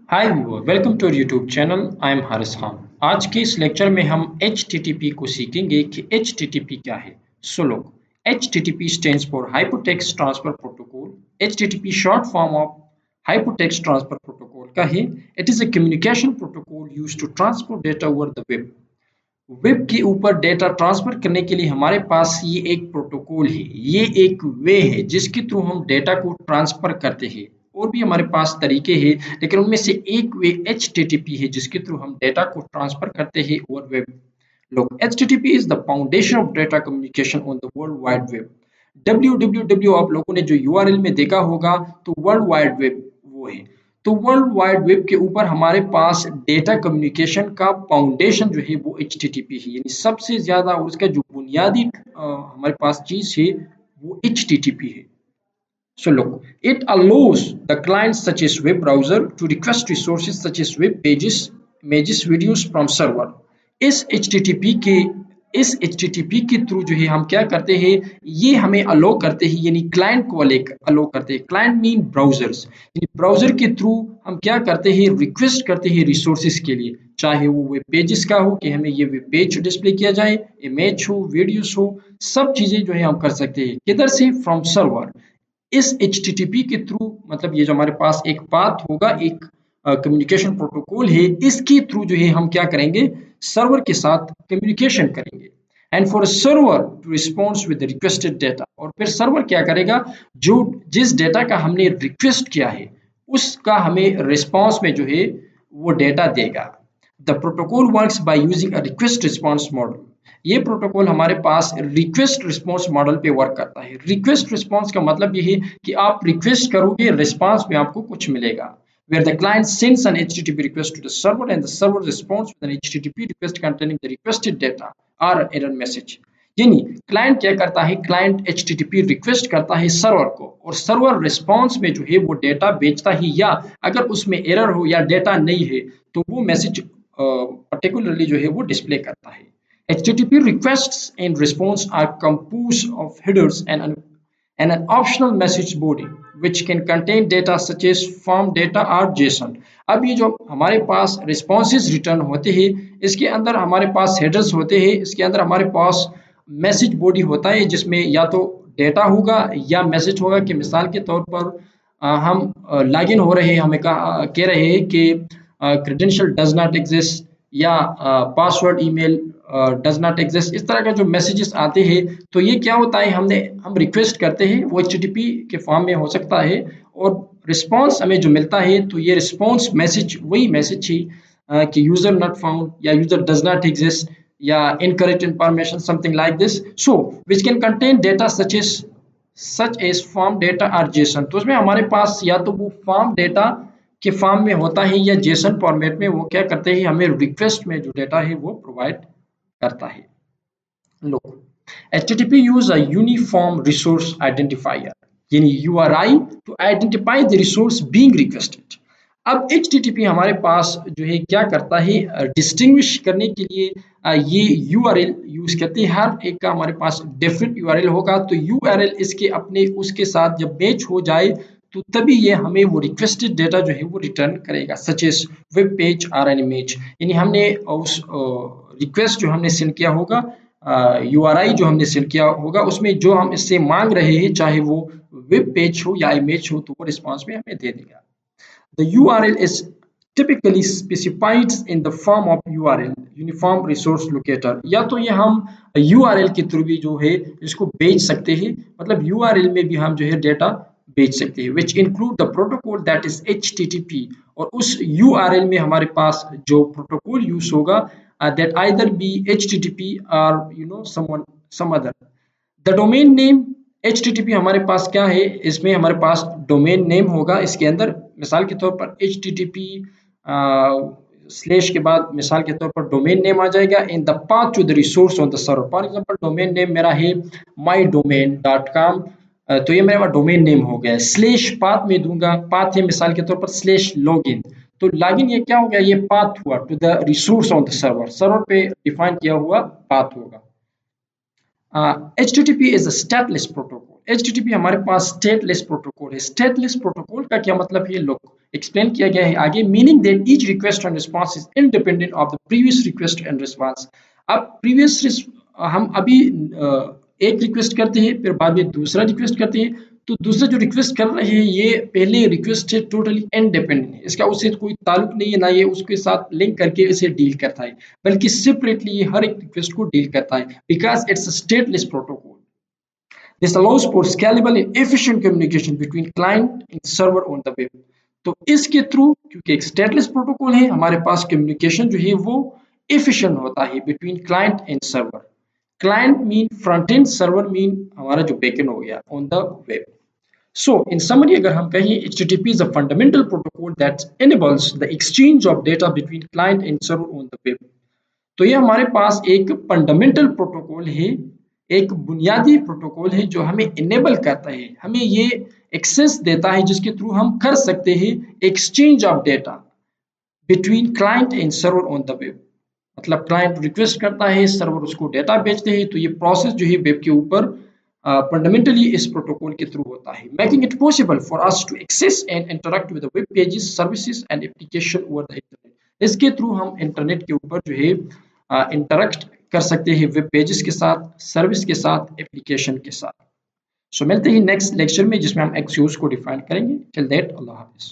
Hi viewer, welcome to YouTube channel. I am Haris Khan. आज के इस लेक्चर में हम HTTP को सीखेंगे कि HTTP क्या है। सो लोग, HTTP stands for hypertext transfer protocol. HTTP short form of hypertext transfer protocol का है। It is a communication protocol used to transfer data over the web. Web के ऊपर डेटा ट्रांसफर करने के लिए हमारे पास ये एक प्रोटोकॉल है, ये एक वे है जिसके थ्रू हम डेटा को ट्रांसफर करते हैं। और भी हमारे पास तरीके हैं, लेकिन उनमें से एक वे HTTP है जिसके थ्रू हम डेटा को ट्रांसफर करते हैं ओवर वेब। लोग, HTTP is the foundation of data communication on the world wide web. www आप लोगों ने जो URL में देखा होगा, तो वर्ल्ड वाइड वेब वो है। तो वर्ल्ड वाइड वेब के ऊपर हमारे पास डेटा कम्युनिकेशन का फाउंडेशन जो है वो HTTP है, यानी सबसे ज्यादा और उसका जो बुनियादी हमारे पास चीज है वो HTTP है। So look, it allows the clients such as web browser to request resources such as web pages, images, videos from server. इस HTTP के इस HTTP के थ्रू जो है हम क्या करते हैं, ये हमें अलो करते हैं, यानी क्लाइंट को अलो करते हैं। क्लाइंट मीन ब्राउजर्स, यानी ब्राउजर के थ्रू हम क्या करते हैं, रिक्वेस्ट करते हैं रिसोर्सेज के लिए, चाहे वो वेब पेजेस का हो कि हमें ये वेब पेज डिस्प्ले किया जाए, इमेज हो, वीडियोस हो, सब चीजें जो है हम कर सकते हैं। किधर से? From server. इस HTTP के थ्रू, मतलब ये जो हमारे पास एक पाथ होगा, एक कम्युनिकेशन प्रोटोकॉल है, इसके थ्रू जो है हम क्या करेंगे, सर्वर के साथ कम्युनिकेशन करेंगे। And for server to response with requested data, और फिर सर्वर क्या करेगा, जो जिस डेटा का हमने रिक्वेस्ट किया है उसका हमें रिस्पॉन्स में जो है वो डेटा देगा। The protocol works by using a request response model. ये प्रोटोकॉल हमारे पास रिक्वेस्ट रिस्पॉन्स मॉडल पे वर्क करता है। रिक्वेस्ट रिस्पॉन्स का मतलब ये है कि आप रिक्वेस्ट करोगे, रिस्पॉन्स में आपको कुछ मिलेगा। Where the client sends an HTTP request to the server and the server responds with an HTTP request containing the requested data or error message. यानी क्लाइंट क्या करता है, क्लाइंट HTTP रिक्वेस्ट करता है सर्वर को, और सर्वर रिस्पॉन्स में जो है वो डेटा भेजता है, या अगर उसमें एरर हो या डेटा नहीं है तो वो मैसेज पर्टिकुलरली जो है वो डिस्प्ले करता है। HTTP requests and response are composed of headers and an optional message body which can contain data such as form data or JSON. अब ये जो हमारे पास responses रिटर्न होते हैं, इसके अंदर हमारे पास headers होते हैं, इसके अंदर हमारे पास मैसेज बॉडी होता है जिसमें या तो डेटा होगा या मैसेज होगा। कि मिसाल के तौर पर हम लॉगिन हो रहे हैं, हमें कह रहे हैं कि क्रेडेंशियल डज नॉट एग्जिस्ट, या password email does not exist, इस तरह का जो मैसेजेस आते हैं, तो ये क्या होता है, हम रिक्वेस्ट करते हैं, वो HTTP के फॉर्म में हो सकता है, और रिस्पॉन्स हमें जो मिलता है, तो ये रिस्पॉन्स मैसेज वही मैसेज है कि यूजर नॉट फाउंड, या यूजर डज नॉट एग्जिस्ट, या incorrect information, something like this. So which can contain data such as form data और जेसन। तो उसमें हमारे पास या तो वो फॉर्म डेटा के फॉर्म में होता है, या जेसन फॉर्मेट में वो क्या करते हैं, हमें रिक्वेस्ट में जो डेटा है वो प्रोवाइड करता है। लोग, HTTP use a uniform resource identifier, यानी URI, to identify the resource being requested. अब HTTP हमारे पास जो है क्या करता है, डिस्टिंग्विश करने के लिए ये URL यूज करते हैं। हर एक का हमारे पास डिफरेंट URL होगा, तो URL इसके अपने उसके साथ जब मैच हो जाए तो तभी ये हमें वो रिक्वेस्टेड डेटा जो है वो रिटर्न करेगा, सच एज वेब पेज और एन इमेज। यानी हमने उस रिक्वेस्ट जो हमने सेंड किया होगा, URI जो हमने सेंड किया होगा, उसमें जो हम इससे मांग रहे हैं, चाहे वो वेब पेज हो या इमेज हो, तो वो रिस्पॉन्स में हमें दे देगा। The URL is typically specified in the form of URL, Uniform Resource Locator। या तो ये हम URL के थ्रू भी जो है इसको भेज सकते हैं, मतलब URL में भी हम जो है डेटा भेज सकते हैं, which include the protocol that is HTTP। और उस URL में हमारे पास जो प्रोटोकॉल यूज होगा, that either be HTTP or some other। The domain name HTTP हमारे पास क्या है, इसमें हमारे पास डोमेन नेम होगा। इसके अंदर मिसाल के तौर पर HTTP स्लैश के बाद मिसाल के तौर पर डोमेन नेम आ जाएगा। In the path to the resource on the server, for example domain name मेरा है mydomain.com, तो ये मेरा डोमेन नेम हो गया। स्लैश पाथ में दूंगा, पाथ है मिसाल के तौर पर स्लैश लॉगिन, तो लॉगिन ये क्या हो गया, ये पाथ हुआ to the resource on the server, server पे डिफाइन किया हुआ पाथ होगा। HTTP is a stateless protocol। HTTP हमारे पास stateless protocol है। stateless protocol का क्या मतलब है, लोग, एक्सप्लेन किया गया है आगे, meaning that each request and response is independent of the previous request and response. अब हम अभी एक रिक्वेस्ट करते हैं, फिर बाद में दूसरा रिक्वेस्ट करते हैं, तो दूसरा जो रिक्वेस्ट कर रहे हैं ये पहले रिक्वेस्ट है टोटली इंडिपेंडेंट है, इसका उससे कोई ताल्लुक नहीं है, ना ये उसके साथ लिंक करके इसे डील करता है, बल्कि सेपरेटली ये हर एक रिक्वेस्ट को डील करता है, because it's a stateless protocol. This allows for scalable and efficient communication between client and server on the web। तो इसके थ्रू, क्योंकि एक स्टेटलेस प्रोटोकॉल है, हमारे पास कम्युनिकेशन जो है वो एफिशिएंट होता है between client and server. Client mean front end, server mean हमारा जो बैकएंड हो गया on the web. So, in summary, अगर हम कहें HTTP is a fundamental protocol that enables the exchange of data between client and server on the web। तो ये हमारे पास एक फंडामेंटल प्रोटोकॉल है, एक बुनियादी प्रोटोकॉल है जो हमें इनेबल करता है, हमें ये एक्सेस देता है जिसके थ्रू हम कर सकते हैं exchange of data between client and server on the web. मतलब क्लाइंट रिक्वेस्ट करता है, सर्वर उसको डेटा भेजते हैं, तो ये प्रोसेस जो है वेब के ऊपर फंडामेंटली इस प्रोटोकॉल के थ्रू होता है, making it possible for us to access and interact with the web pages, services and application over the internet. इसके थ्रू हम इंटरनेट के ऊपर जो है इंटरैक्ट कर सकते हैं वेब पेजेस के साथ, सर्विस के साथ, एप्लीकेशन के साथ। सो मिलते हैं नेक्स्ट लेक्चर में जिसमें हम एक्सक्यूज को डिफाइन करेंगे। टिल दैट अल्लाह हाफिज़।